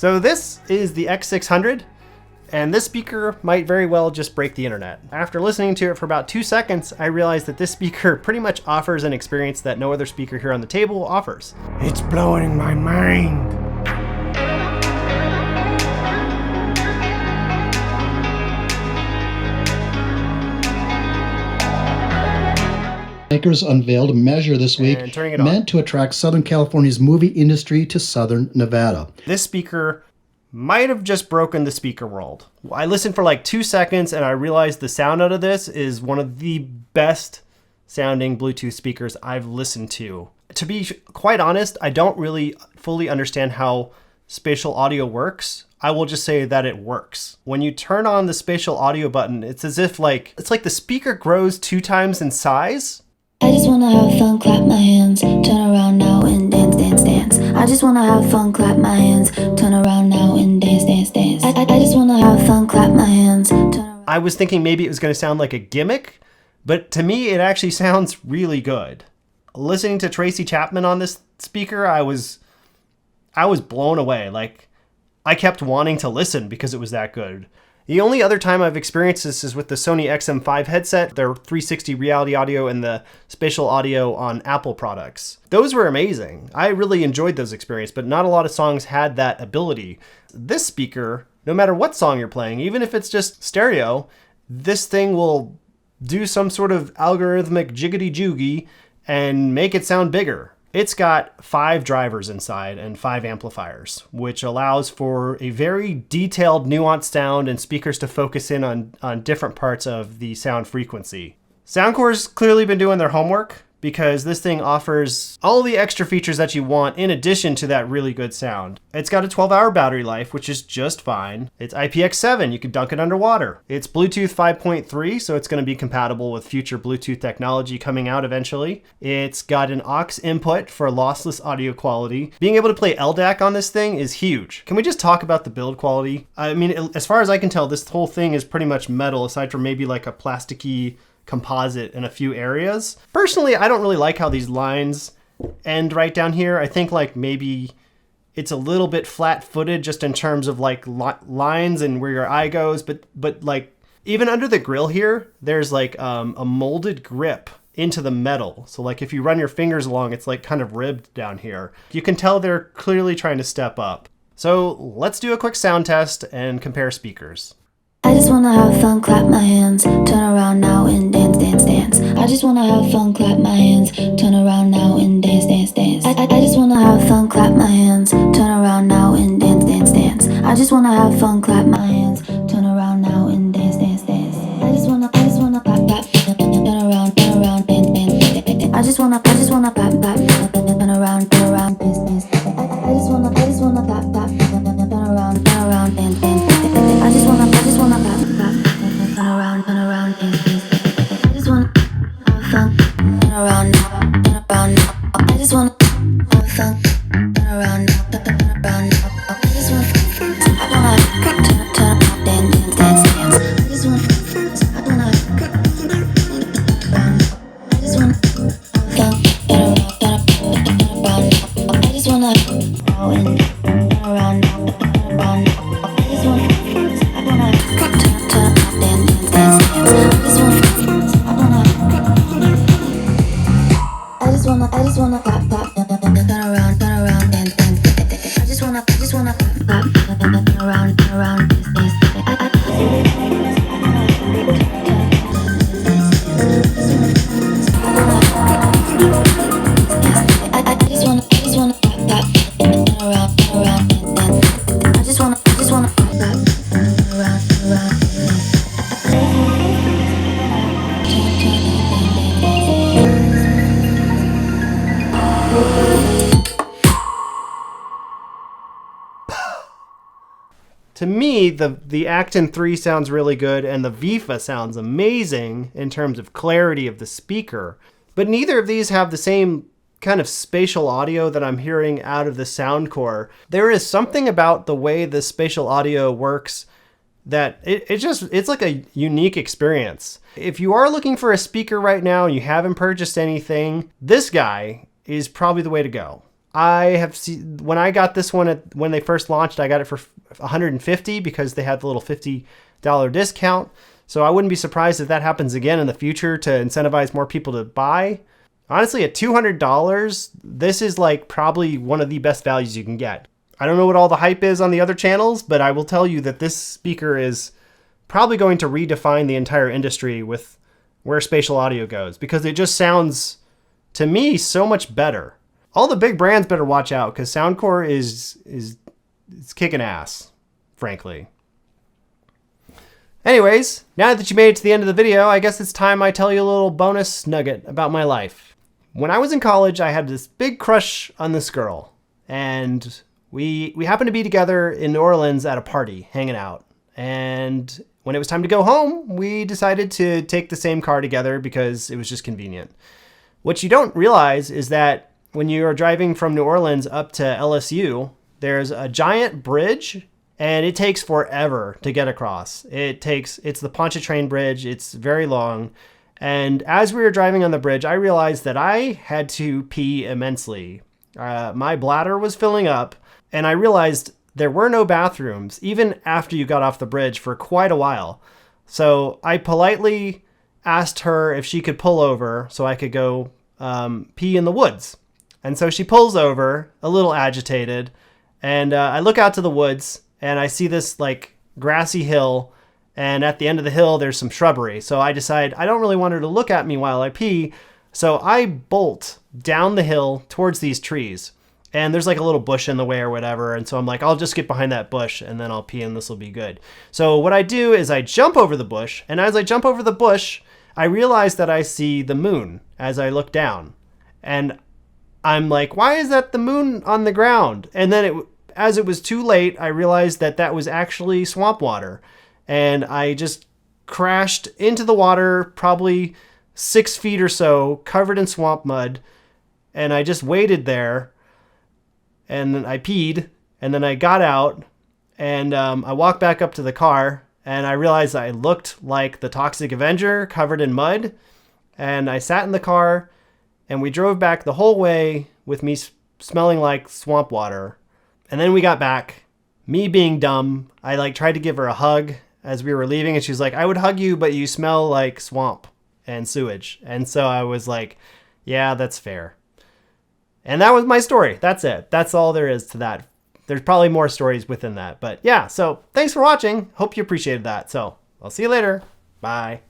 So this is the X600, and this speaker might very well just break the internet. After listening to it for about 2 seconds, I realized that this speaker pretty much offers an experience that no other speaker here on the table offers. It's blowing my mind. Makers unveiled a measure this week meant to attract Southern California's movie industry to Southern Nevada. This speaker might have just broken the speaker world. I listened for like 2 seconds and I realized the sound out of this is one of the best sounding Bluetooth speakers I've listened to. To be quite honest, I don't really fully understand how spatial audio works. I will just say that it works. When you turn on the spatial audio button, it's as if it's like the speaker grows 2 times in size. I just wanna have fun, clap my hands, turn around now and dance, dance, dance. I just wanna have fun, clap my hands, turn around now and dance, dance, dance. I just wanna have fun, clap my hands, turn around. I was thinking maybe it was gonna sound like a gimmick, but to me it actually sounds really good. Listening to Tracy Chapman on this speaker, I was blown away. I kept wanting to listen because it was that good. The only other time I've experienced this is with the Sony XM5 headset, their 360 reality audio and the spatial audio on Apple products. Those were amazing. I really enjoyed those experiences, but not a lot of songs had that ability. This speaker, no matter what song you're playing, even if it's just stereo, this thing will do some sort of algorithmic jiggity-joogie and make it sound bigger. It's got 5 drivers inside and 5 amplifiers, which allows for a very detailed, nuanced sound and speakers to focus in on different parts of the sound frequency. Soundcore's clearly been doing their homework because this thing offers all the extra features that you want in addition to that really good sound. It's got a 12-hour battery life, which is just fine. It's IPX7, you can dunk it underwater. It's Bluetooth 5.3, so it's going to be compatible with future Bluetooth technology coming out eventually. It's got an aux input for lossless audio quality. Being able to play LDAC on this thing is huge. Can we just talk about the build quality? I mean, as far as I can tell, this whole thing is pretty much metal, aside from maybe like a plasticky composite in a few areas. Personally, I don't really like how these lines end right down here. I think maybe it's a little bit flat-footed just in terms of lines and where your eye goes, but even under the grill here, there's a molded grip into the metal. So if you run your fingers along, it's kind of ribbed down here. You can tell they're clearly trying to step up. So let's do a quick sound test and compare speakers. I just wanna have fun, clap my hands, turn around now and dance, dance, dance. I just wanna have fun, clap my hands, turn around now and dance, dance, dance. I just wanna have fun, clap my hands, turn around now and dance, dance, dance. I just wanna have fun, clap my hands, turn around now and dance, dance, dance. I just wanna clap, clap, turn around, dance, dance, dance. I just wanna clap, clap, turn around, dance, dance. I just wanna clap, clap, turn around, dance, dance. I just wanna clap, clap, turn around, dance, dance. I just wanna have fun, turn around now. I just wanna have fun, turn around now. I just wanna, I wanna turn around, dance, dance, dance. I just wanna, I wanna, I just wanna have fun, turn around. I just wanna go and turn around now. I just wanna, I wanna turn around, dance, dance, dance. I just wanna clap, clap, turn around, dance, dance. I just wanna clap, clap, turn around, dance, dance. I just wanna clap, clap, turn around, dance, dance. I just wanna clap, clap, turn around, To me, the Acton 3 sounds really good and the Vifa sounds amazing in terms of clarity of the speaker, but neither of these have the same kind of spatial audio that I'm hearing out of the Soundcore. There is something about the way the spatial audio works that it's like a unique experience. If you are looking for a speaker right now and you haven't purchased anything, this guy is probably the way to go. I have seen, when I got this one when they first launched, I got it for $150 because they had the little $50 discount. So I wouldn't be surprised if that happens again in the future to incentivize more people to buy. Honestly, at $200, this is like probably one of the best values you can get. I don't know what all the hype is on the other channels, but I will tell you that this speaker is probably going to redefine the entire industry with where spatial audio goes, because it just sounds, to me, so much better. All the big brands better watch out, because Soundcore is kicking ass, frankly. Anyways, now that you made it to the end of the video, I guess it's time I tell you a little bonus nugget about my life. When I was in college, I had this big crush on this girl, and we happened to be together in New Orleans at a party, hanging out. And when it was time to go home, we decided to take the same car together because it was just convenient. What you don't realize is that when you are driving from New Orleans up to LSU, there's a giant bridge, and it takes forever to get across. It's the Pontchartrain Bridge. It's very long. And as we were driving on the bridge, I realized that I had to pee immensely. My bladder was filling up, and I realized there were no bathrooms, even after you got off the bridge, for quite a while. So I politely asked her if she could pull over so I could go pee in the woods. And so she pulls over, a little agitated, and I look out to the woods, and I see this like grassy hill, and at the end of the hill, there's some shrubbery. So I decide I don't really want her to look at me while I pee. So I bolt down the hill towards these trees, and there's like a little bush in the way or whatever. And so I'm like, I'll just get behind that bush and then I'll pee and this will be good. So what I do is I jump over the bush, and as I jump over the bush, I realize that I see the moon as I look down, and I'm like, why is that the moon on the ground? And then as it was too late, I realized that that was actually swamp water. And I just crashed into the water, probably 6 feet or so, covered in swamp mud. And I just waited there, and then I peed, and then I got out, and I walked back up to the car, and I realized I looked like the Toxic Avenger covered in mud. And I sat in the car, and we drove back the whole way with me smelling like swamp water. And then we got back, me being dumb. I like tried to give her a hug as we were leaving, and she was like, I would hug you, but you smell like swamp and sewage. And so I was like, yeah, that's fair. And that was my story. That's it. That's all there is to that. There's probably more stories within that, but yeah. So thanks for watching. Hope you appreciated that. So I'll see you later. Bye.